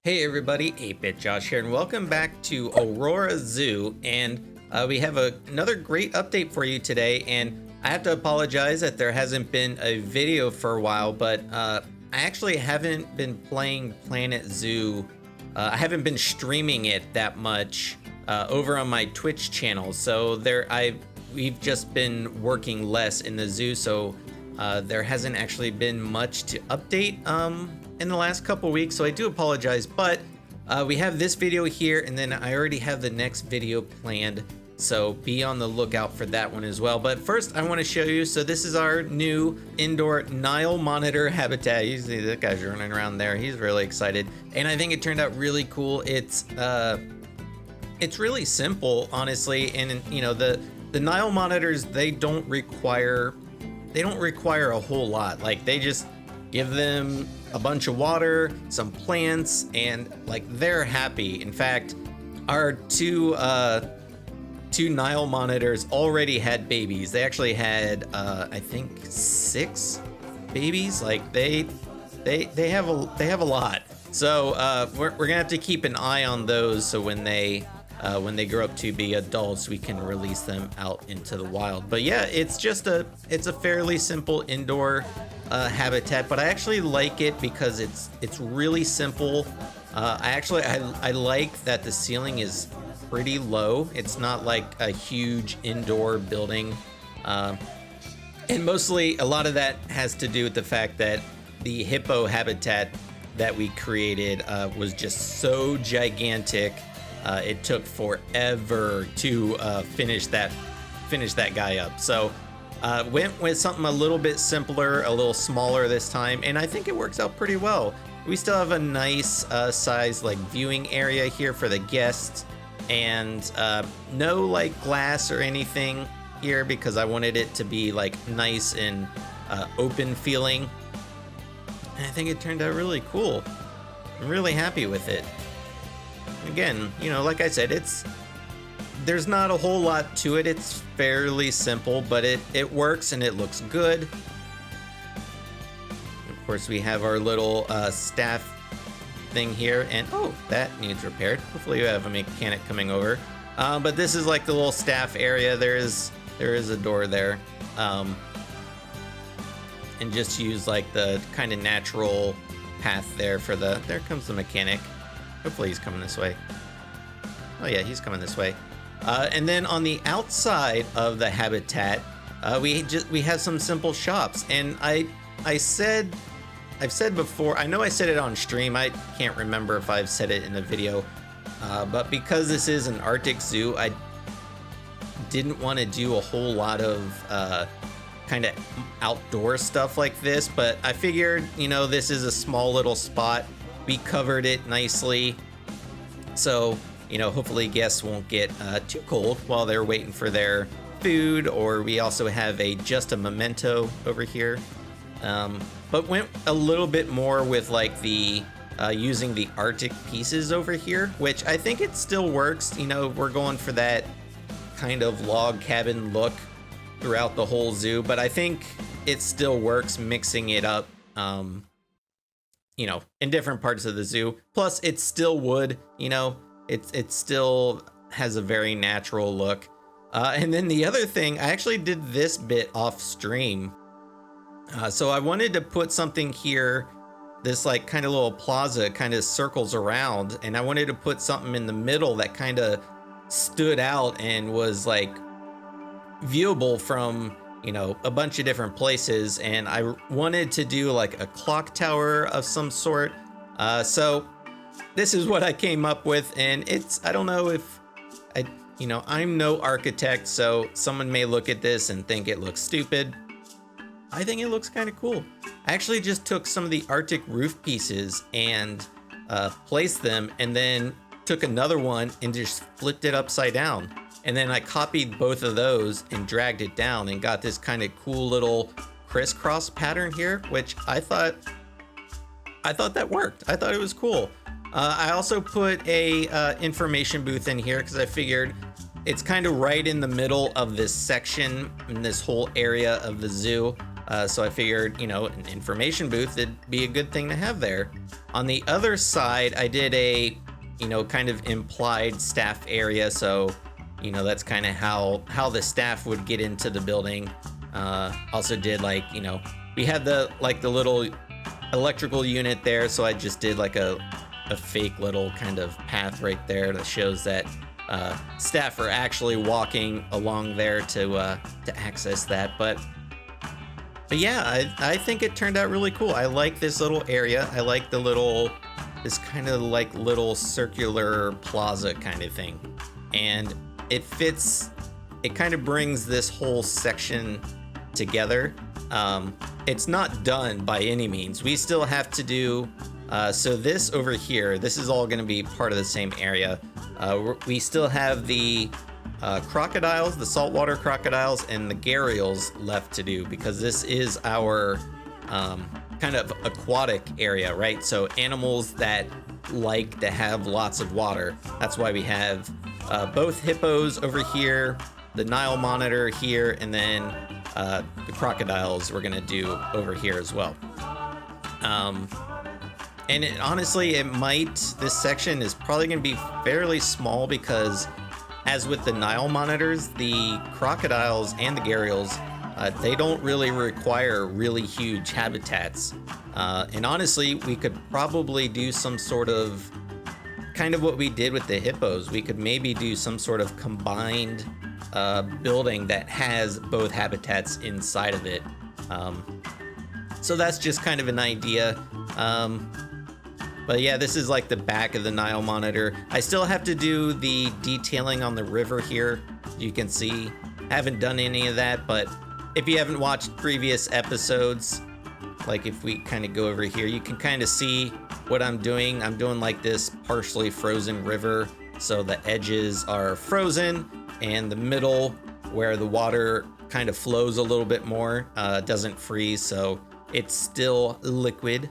Hey everybody, 8-Bit Josh here, and welcome back to Aurora Zoo. And we have another great update for you today. And I have to apologize that there hasn't been a video for a while, but I actually haven't been playing Planet Zoo. I haven't been streaming it that much over on my Twitch channel. So we've just been working less in the zoo, so there hasn't actually been much to update in the last couple weeks, so I do apologize, but we have this video here, and then I already have the next video planned, so be on the lookout for that one as well. But first I want to show you, so this is our new indoor Nile monitor habitat. You see that guy's running around there, he's really excited, and I think it turned out really cool. It's really simple, honestly, and you know, the Nile monitors, they don't require a whole lot. Like, they just give them a bunch of water, some plants, and like, they're happy. In fact, our two Nile monitors already had babies. They actually had I think 6 babies. Like, they have a lot. So we're gonna have to keep an eye on those, so when they grow up to be adults, we can release them out into the wild. But yeah, it's a fairly simple indoor habitat, but I actually like it because it's really simple. I like that the ceiling is pretty low. It's not like a huge indoor building, and mostly a lot of that has to do with the fact that the hippo habitat that we created was just so gigantic. It took forever to finish that guy up. So went with something a little bit simpler, a little smaller this time, and I think it works out pretty well. We still have a nice size like viewing area here for the guests, and no like glass or anything here because I wanted it to be like nice and open feeling. And I think it turned out really cool. I'm really happy with it. Again, you know, like I said, there's not a whole lot to it. It's fairly simple, but it works and it looks good. Of course, we have our little staff thing here, and oh, that needs repaired. Hopefully you have a mechanic coming over. But this is like the little staff area. There is a door there, and just use like the kind of natural path there for the. There comes the mechanic. Hopefully he's coming this way. Oh yeah, he's coming this way. And then on the outside of the habitat, we have some simple shops. And I've said before, I know I said it on stream, I can't remember if I've said it in a video, but because this is an Arctic zoo, I didn't want to do a whole lot of kind of outdoor stuff like this, but I figured, you know, this is a small little spot. We covered it nicely, so, you know, hopefully guests won't get too cold while they're waiting for their food. Or we also have just a memento over here, but went a little bit more with like the using the Arctic pieces over here, which I think it still works. You know, we're going for that kind of log cabin look throughout the whole zoo, but I think it still works mixing it up, you know, in different parts of the zoo. Plus, it's still wood, you know, it still has a very natural look. And then the other thing, I actually did this bit off stream. So I wanted to put something here, this like kind of little plaza kind of circles around, and I wanted to put something in the middle that kind of stood out and was like viewable from, you know, a bunch of different places. And I wanted to do like a clock tower of some sort. So this is what I came up with, and I don't know if you know, I'm no architect, so someone may look at this and think it looks stupid. I think it looks kind of cool. I actually just took some of the Arctic roof pieces and placed them, and then took another one and just flipped it upside down. And then I copied both of those and dragged it down and got this kind of cool little crisscross pattern here, which I thought that worked. I thought it was cool. I also put a information booth in here because I figured it's kind of right in the middle of this section, in this whole area of the zoo. So I figured, you know, an information booth, it'd be a good thing to have there. On the other side, I did a, you know, kind of implied staff area. So, you know, that's kind of how the staff would get into the building. Also did like, you know, we had the little electrical unit there. So I just did like a fake little kind of path right there that shows that staff are actually walking along there to access that. But yeah, I think it turned out really cool. I like this little area. I like this kind of like little circular plaza kind of thing. And it fits, it kind of brings this whole section together. It's not done by any means. We still have to do, so this over here, this is all gonna be part of the same area. We still have the crocodiles, the saltwater crocodiles, and the gharials left to do, because this is our kind of aquatic area, right? So animals that like to have lots of water. That's why we have both hippos over here, the Nile monitor here, and then the crocodiles we're gonna do over here as well. And honestly, this section is probably gonna be fairly small, because as with the Nile monitors, the crocodiles and the gharials, they don't really require really huge habitats. And honestly, we could probably do some sort of, kind of what we did with the hippos. We could maybe do some sort of combined building that has both habitats inside of it. So that's just kind of an idea. But yeah, this is like the back of the Nile monitor. I still have to do the detailing on the river here. You can see, haven't done any of that, but if you haven't watched previous episodes, like if we kind of go over here, you can kind of see what I'm doing. I'm doing like this partially frozen river. So the edges are frozen, and the middle where the water kind of flows a little bit more, doesn't freeze. So it's still liquid.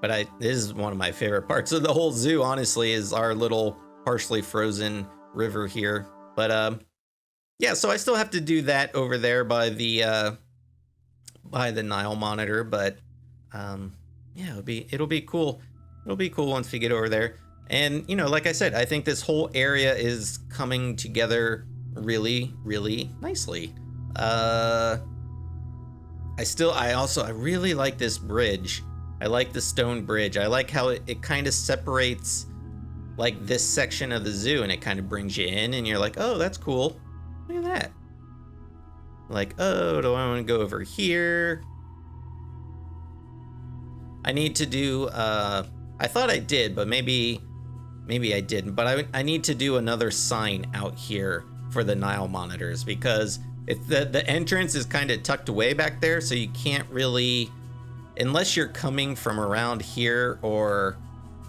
But this is one of my favorite parts of the whole zoo, honestly, is our little partially frozen river here. But yeah, so I still have to do that over there by the Nile monitor. But yeah, it'll be cool. It'll be cool once we get over there. And you know, like I said, I think this whole area is coming together really, really nicely. I really like this bridge. I like the stone bridge. I like how it kind of separates like this section of the zoo, and it kind of brings you in, and you're like, oh, that's cool. Look at that. Like, oh, do I want to go over here? I need to do, I thought I did, but maybe I didn't. But I need to do another sign out here for the Nile monitors, because the entrance is kind of tucked away back there, so you can't really, unless you're coming from around here, or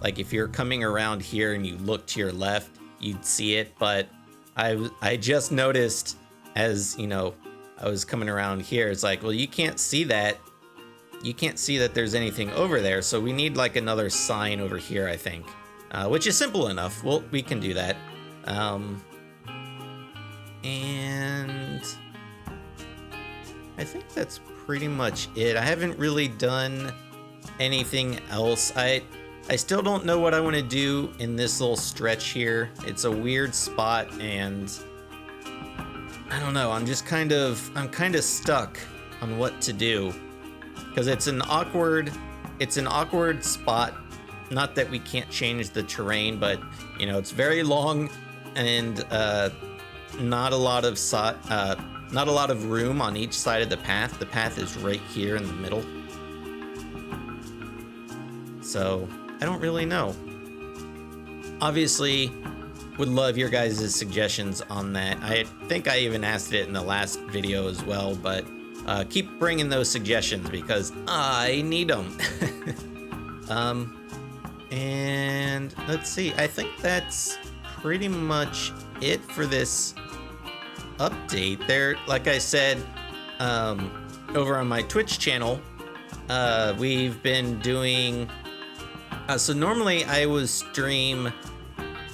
like if you're coming around here and you look to your left, you'd see it. But I just noticed, as you know, I was coming around here, it's like, well, you can't see that. You can't see that there's anything over there. So we need like another sign over here, I think, which is simple enough. Well, we can do that. And I think that's pretty much it. I haven't really done anything else. I still don't know what I want to do in this little stretch here. It's a weird spot, and I don't know. I'm kind of stuck on what to do, because it's an awkward spot. Not that we can't change the terrain, but you know, it's very long, and not a lot of room on each side of the path. The path is right here in the middle. So I don't really know. Obviously, would love your guys' suggestions on that. I think I even asked it in the last video as well, but keep bringing those suggestions, because I need them. And let's see, I think that's pretty much it for this update. There, like I said, over on my Twitch channel, we've been doing, so normally I would stream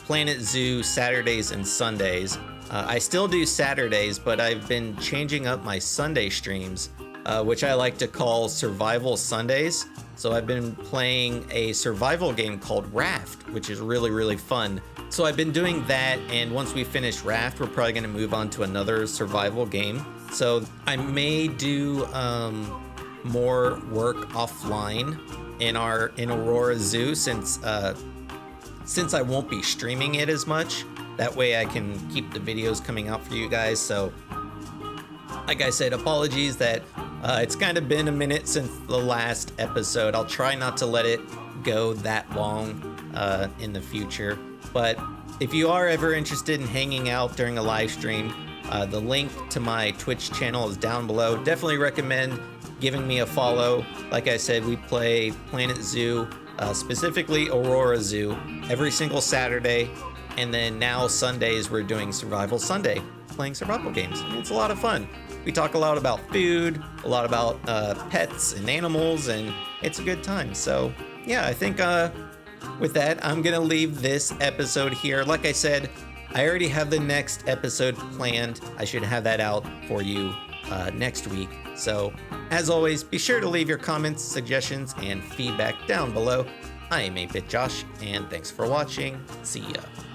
Planet Zoo Saturdays and Sundays, I still do Saturdays, but I've been changing up my Sunday streams, which I like to call Survival Sundays. So I've been playing a survival game called Raft, which is really, really fun. So I've been doing that, and once we finish Raft, we're probably going to move on to another survival game. So I may do more work offline in Aurora Zoo since I won't be streaming it as much. That way I can keep the videos coming out for you guys. So like I said, apologies that it's kind of been a minute since the last episode. I'll try not to let it go that long in the future. But if you are ever interested in hanging out during a live stream, the link to my Twitch channel is down below. Definitely recommend giving me a follow. Like I said, we play Planet Zoo, specifically Aurora Zoo, every single Saturday. And then now Sundays, we're doing Survival Sunday, playing survival games. And it's a lot of fun. We talk a lot about food, a lot about pets and animals, and it's a good time. So yeah, I think with that, I'm gonna leave this episode here. Like I said, I already have the next episode planned. I should have that out for you next week. So as always, be sure to leave your comments, suggestions, and feedback down below. I am 8-Bit Josh, and thanks for watching. See ya.